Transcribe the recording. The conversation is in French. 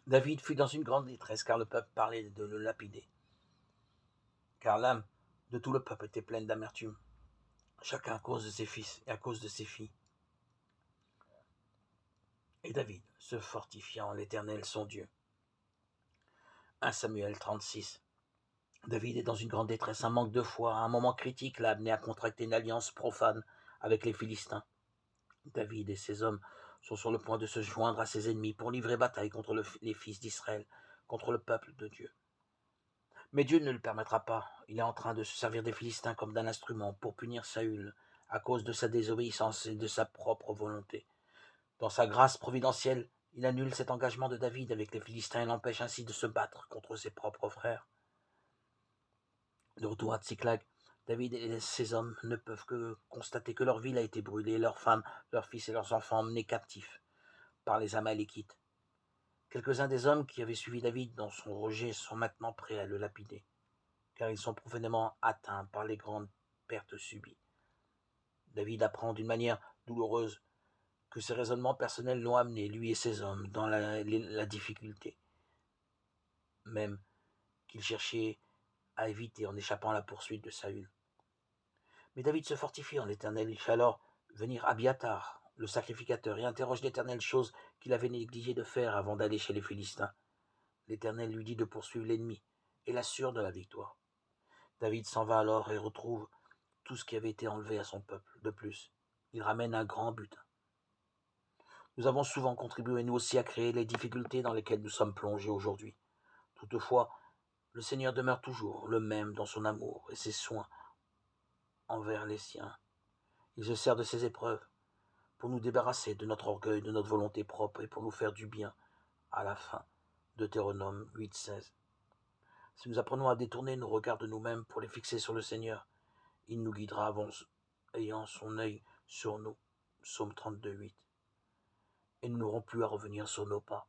David fut dans une grande détresse, car le peuple parlait de le lapider. Car l'âme de tout le peuple était pleine d'amertume, chacun à cause de ses fils et à cause de ses filles. Et David se fortifia en l'Éternel son Dieu. 1 Samuel 36. David est dans une grande détresse, un manque de foi, un moment critique l'a amené à contracter une alliance profane avec les Philistins. David et ses hommes sont sur le point de se joindre à ses ennemis pour livrer bataille contre les fils d'Israël, contre le peuple de Dieu. Mais Dieu ne le permettra pas. Il est en train de se servir des Philistins comme d'un instrument pour punir Saül à cause de sa désobéissance et de sa propre volonté. Dans sa grâce providentielle, il annule cet engagement de David avec les Philistins et l'empêche ainsi de se battre contre ses propres frères. De retour à Tsiklag, David et ses hommes ne peuvent que constater que leur ville a été brûlée, leurs femmes, leurs fils et leurs enfants emmenés captifs par les Amalékites. Quelques-uns des hommes qui avaient suivi David dans son rejet sont maintenant prêts à le lapider, car ils sont profondément atteints par les grandes pertes subies. David apprend d'une manière douloureuse que ses raisonnements personnels l'ont amené, lui et ses hommes, dans la difficulté, même qu'il cherchait à éviter en échappant à la poursuite de Saül. Mais David se fortifie en l'Éternel, il fait alors venir Abiathar, le sacrificateur, et interroge l'Éternel, chose qu'il avait négligé de faire avant d'aller chez les Philistins. L'Éternel lui dit de poursuivre l'ennemi et l'assure de la victoire. David s'en va alors et retrouve tout ce qui avait été enlevé à son peuple. De plus, il ramène un grand butin. Nous avons souvent contribué, nous aussi, à créer les difficultés dans lesquelles nous sommes plongés aujourd'hui. Toutefois, le Seigneur demeure toujours le même dans son amour et ses soins envers les siens. Il se sert de ces épreuves pour nous débarrasser de notre orgueil, de notre volonté propre et pour nous faire du bien à la fin. Deutéronome 8,16. Si nous apprenons à détourner nos regards de nous-mêmes pour les fixer sur le Seigneur, il nous guidera ayant son œil sur nous. Psaume 32,8. Et nous n'aurons plus à revenir sur nos pas.